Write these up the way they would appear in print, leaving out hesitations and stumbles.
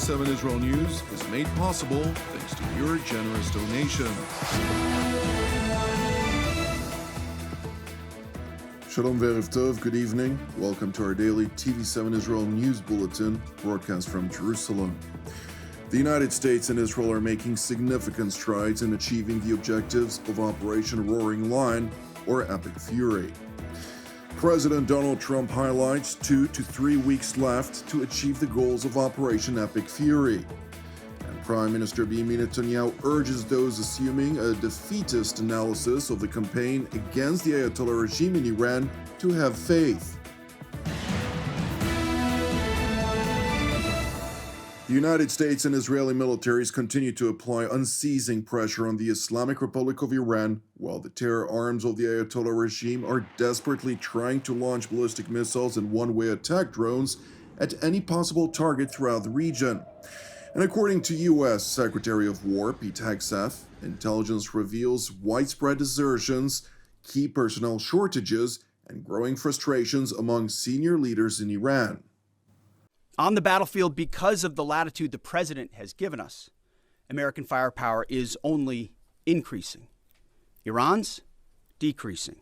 TV7 Israel News is made possible thanks to your generous donations. Shalom ve'erev tov, good evening. Welcome to our daily TV7 Israel News Bulletin, broadcast from Jerusalem. The United States and Israel are making significant strides in achieving the objectives of Operation Roaring Lion, or Epic Fury. President Donald Trump highlights 2 to 3 weeks left to achieve the goals of Operation Epic Fury. And Prime Minister Benjamin Netanyahu urges those assuming a defeatist analysis of the campaign against the Ayatollah regime in Iran to have faith. The United States and Israeli militaries continue to apply unceasing pressure on the Islamic Republic of Iran, while the terror arms of the Ayatollah regime are desperately trying to launch ballistic missiles and one-way attack drones at any possible target throughout the region. And according to U.S. Secretary of War Pete Hegseth, intelligence reveals widespread desertions, key personnel shortages, and growing frustrations among senior leaders in Iran. On the battlefield, because of the latitude the president has given us, American firepower is only increasing. Iran's decreasing.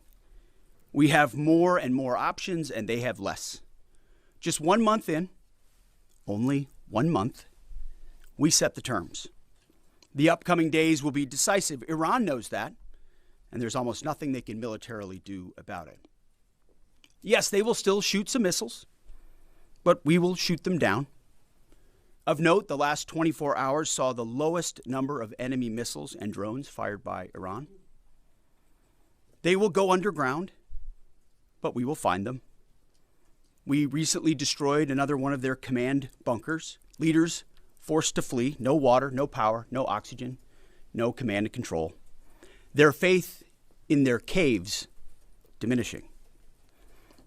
We have more and more options, and they have less. Just 1 month in, only 1 month, we set the terms. The upcoming days will be decisive. Iran knows that, and there's almost nothing they can militarily do about it. Yes, they will still shoot some missiles, but we will shoot them down. Of note, the last 24 hours saw the lowest number of enemy missiles and drones fired by Iran. They will go underground, but we will find them. We recently destroyed another one of their command bunkers. Leaders forced to flee. No water, no power, no oxygen, no command and control. Their faith in their caves diminishing.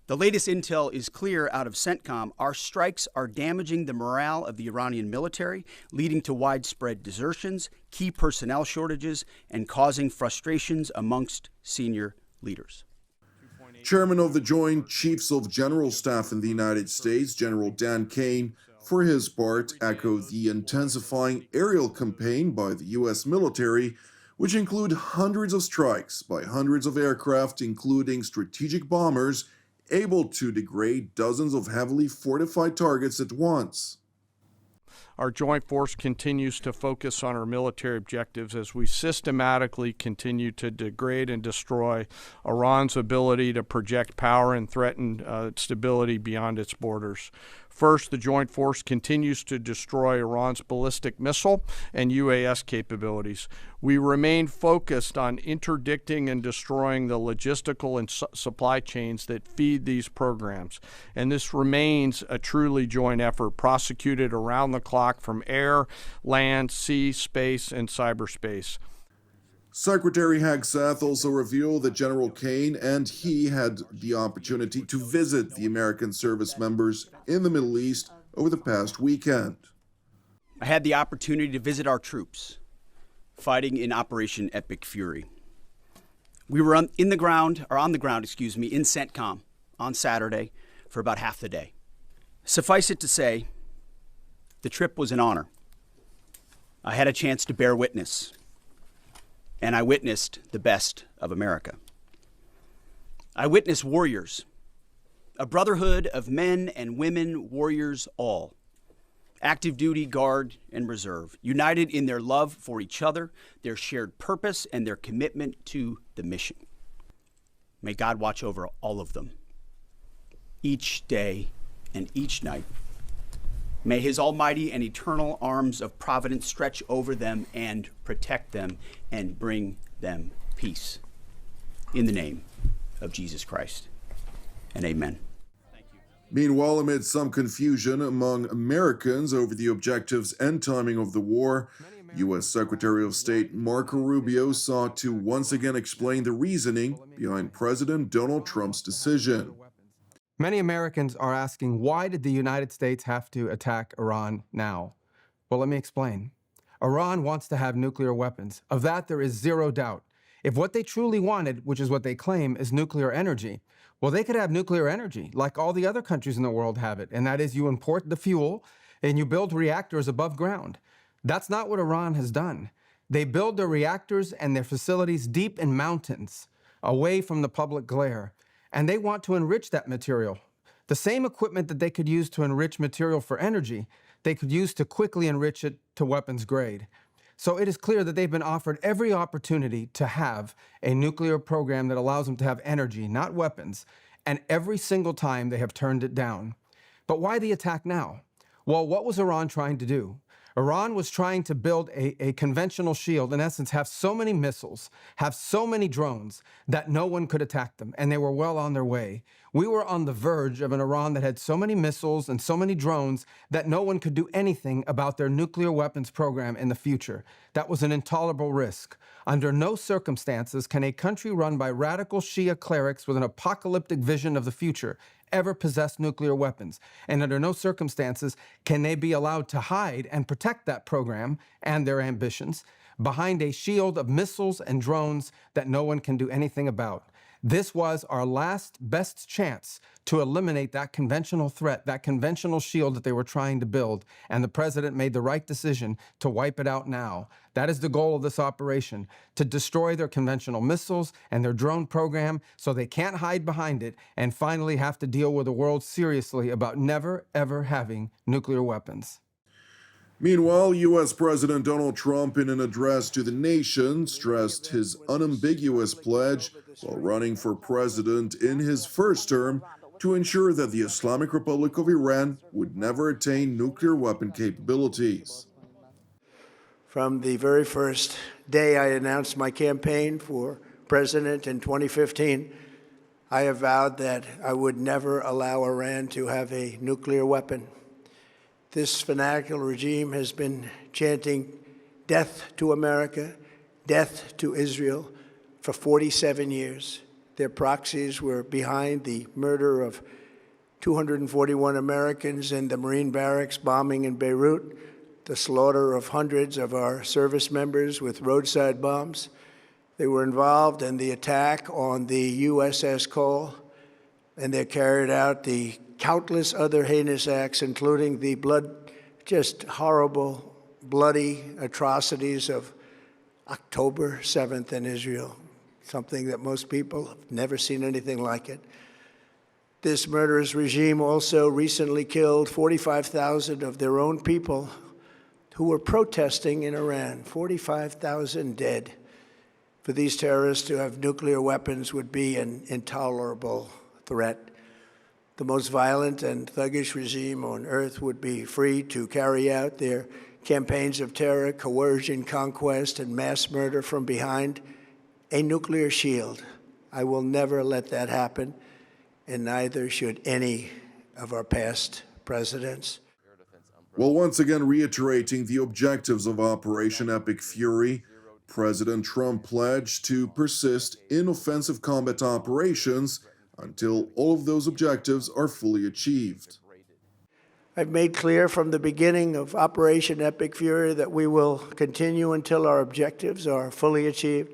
The latest intel is clear out of CENTCOM. Our strikes are damaging the morale of the Iranian military, leading to widespread desertions, key personnel shortages, and causing frustrations amongst senior leaders. Chairman of the Joint Chiefs of General Staff in the United States, General Dan Kane, for his part, echoed the intensifying aerial campaign by the U.S. military, which include hundreds of strikes by hundreds of aircraft, including strategic bombers, able to degrade dozens of heavily fortified targets at once. Our joint force continues to focus on our military objectives as we systematically continue to degrade and destroy Iran's ability to project power and threaten stability beyond its borders. First, the joint force continues to destroy Iran's ballistic missile and UAS capabilities. We remain focused on interdicting and destroying the logistical and supply chains that feed these programs. And this remains a truly joint effort, prosecuted around the clock from air, land, sea, space, and cyberspace. Secretary Hegseth also revealed that General Kane and he had the opportunity to visit the American service members in the Middle East over the past weekend. I had the opportunity to visit our troops fighting in Operation Epic Fury. We were on the ground in CENTCOM on Saturday for about half the day. Suffice it to say, the trip was an honor. I had a chance to bear witness, and I witnessed the best of America. I witnessed warriors, a brotherhood of men and women, warriors all, active duty, guard, and reserve, united in their love for each other, their shared purpose, and their commitment to the mission. May God watch over all of them, each day and each night. May his almighty and eternal arms of providence stretch over them and protect them and bring them peace. In the name of Jesus Christ, and amen. Meanwhile, amid some confusion among Americans over the objectives and timing of the war, U.S. Secretary of State Marco Rubio sought to once again explain the reasoning behind President Donald Trump's decision. Many Americans are asking, why did the United States have to attack Iran now? Well, let me explain. Iran wants to have nuclear weapons. Of that, there is zero doubt. If what they truly wanted, which is what they claim, is nuclear energy, well, they could have nuclear energy like all the other countries in the world have it. And that is, you import the fuel and you build reactors above ground. That's not what Iran has done. They build their reactors and their facilities deep in mountains, away from the public glare, and they want to enrich that material. The same equipment that they could use to enrich material for energy, they could use to quickly enrich it to weapons grade. So it is clear that they've been offered every opportunity to have a nuclear program that allows them to have energy, not weapons, and every single time they have turned it down. But why the attack now? Well, what was Iran trying to do? Iran was trying to build a conventional shield, in essence, have so many missiles, have so many drones that no one could attack them, and they were well on their way. We were on the verge of an Iran that had so many missiles and so many drones that no one could do anything about their nuclear weapons program in the future. That was an intolerable risk. Under no circumstances can a country run by radical Shia clerics with an apocalyptic vision of the future ever possess nuclear weapons. And under no circumstances can they be allowed to hide and protect that program and their ambitions behind a shield of missiles and drones that no one can do anything about. This was our last best chance to eliminate that conventional threat, that conventional shield that they were trying to build, and the president made the right decision to wipe it out now. That is the goal of this operation, to destroy their conventional missiles and their drone program so they can't hide behind it and finally have to deal with the world seriously about never, ever having nuclear weapons. Meanwhile, U.S. President Donald Trump, in an address to the nation, stressed his unambiguous pledge while running for president in his first term to ensure that the Islamic Republic of Iran would never attain nuclear weapon capabilities. From the very first day I announced my campaign for president in 2015, I have vowed that I would never allow Iran to have a nuclear weapon. This fanatical regime has been chanting death to America, death to Israel for 47 years. Their proxies were behind the murder of 241 Americans in the Marine barracks bombing in Beirut, the slaughter of hundreds of our service members with roadside bombs. They were involved in the attack on the USS Cole, and they carried out the countless other heinous acts, including the just horrible, bloody atrocities of October 7th in Israel, something that most people have never seen anything like it. This murderous regime also recently killed 45,000 of their own people who were protesting in Iran. 45,000 dead. For these terrorists to have nuclear weapons would be an intolerable threat. The most violent and thuggish regime on earth would be free to carry out their campaigns of terror, coercion, conquest, and mass murder from behind a nuclear shield. I will never let that happen, and neither should any of our past presidents. While once again reiterating the objectives of Operation Epic Fury, President Trump pledged to persist in offensive combat operations until all of those objectives are fully achieved. I've made clear from the beginning of Operation Epic Fury that we will continue until our objectives are fully achieved.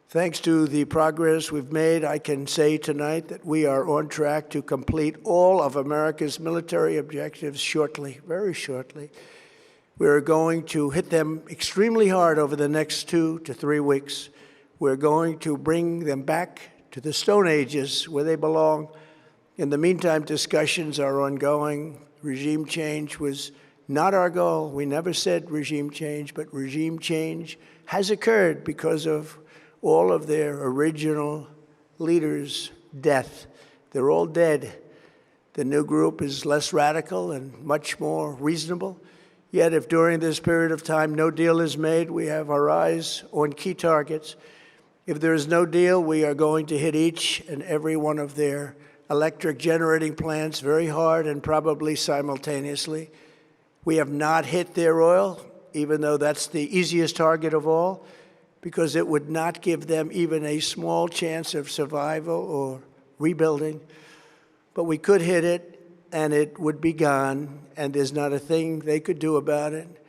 Thanks to the progress we've made, I can say tonight that we are on track to complete all of America's military objectives shortly, very shortly. We are going to hit them extremely hard over the next 2 to 3 weeks. We're going to bring them back to the Stone Ages where they belong. In the meantime, discussions are ongoing. Regime change was not our goal. We never said regime change, but regime change has occurred because of all of their original leaders' death. They're all dead. The new group is less radical and much more reasonable. Yet if during this period of time no deal is made, we have our eyes on key targets. If there is no deal, we are going to hit each and every one of their electric generating plants very hard and probably simultaneously. We have not hit their oil, even though that's the easiest target of all, because it would not give them even a small chance of survival or rebuilding. But we could hit it, and it would be gone, and there's not a thing they could do about it.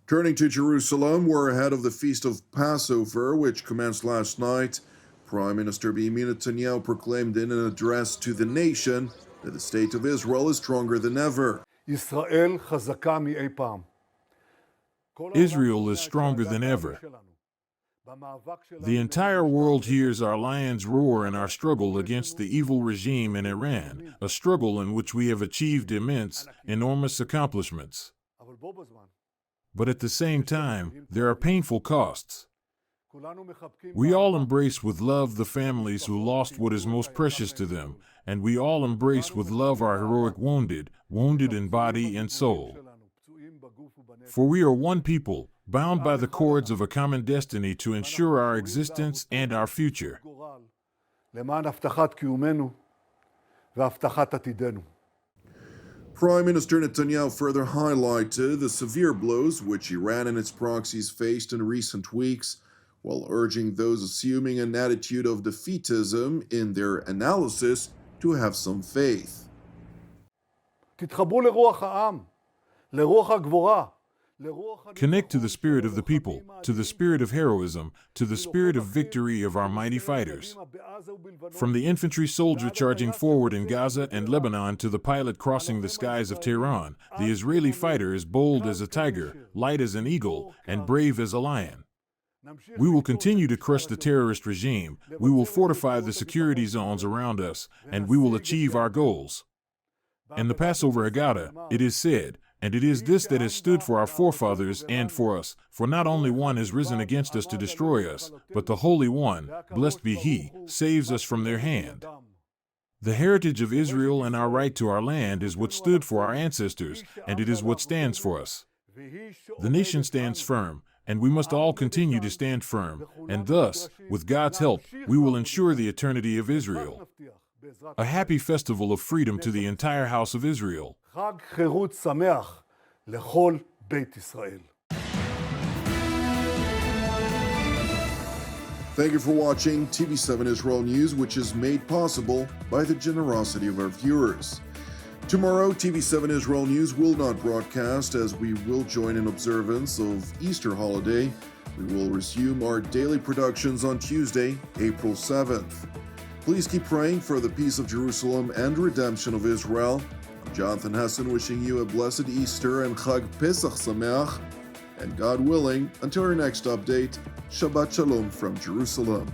Turning to Jerusalem, we're ahead of the Feast of Passover, which commenced last night. Prime Minister Benjamin Netanyahu proclaimed in an address to the nation that the state of Israel is stronger than ever. ישראל חזקה מאי פעם. Israel is stronger than ever. The entire world hears our lions roar in our struggle against the evil regime in Iran, a struggle in which we have achieved enormous accomplishments. But at the same time, there are painful costs. We all embrace with love the families who lost what is most precious to them, and we all embrace with love our heroic wounded in body and soul. For we are one people, bound by the cords of a common destiny to ensure our existence and our future. Prime Minister Netanyahu further highlighted the severe blows which Iran and its proxies faced in recent weeks, while urging those assuming an attitude of defeatism in their analysis to have some faith. תתחברו לרוח העם, לרוח הגבורה. Connect to the spirit of the people, to the spirit of heroism, to the spirit of victory of our mighty fighters. From the infantry soldier charging forward in Gaza and Lebanon to the pilot crossing the skies of Tehran, the Israeli fighter is bold as a tiger, light as an eagle, and brave as a lion. We will continue to crush the terrorist regime, we will fortify the security zones around us, and we will achieve our goals. In the Passover Haggadah, it is said, and it is this that has stood for our forefathers and for us, for not only one has risen against us to destroy us, but the Holy One, blessed be He, saves us from their hand. The heritage of Israel and our right to our land is what stood for our ancestors, and it is what stands for us. The nation stands firm, and we must all continue to stand firm, and thus, with God's help, we will ensure the eternity of Israel. A happy festival of freedom to the entire house of Israel. חג חירות שמח לכל בית ישראל. Thank you for watching TV7 Israel News, which is made possible by the generosity of our viewers. Tomorrow, TV7 Israel News will not broadcast as we will join in observance of Easter holiday. We will resume our daily productions on Tuesday, April 7th. Please keep praying for the peace of Jerusalem and redemption of Israel. I'm Jonathan Hesson wishing you a blessed Easter and Chag Pesach Sameach. And God willing, until our next update, Shabbat Shalom from Jerusalem.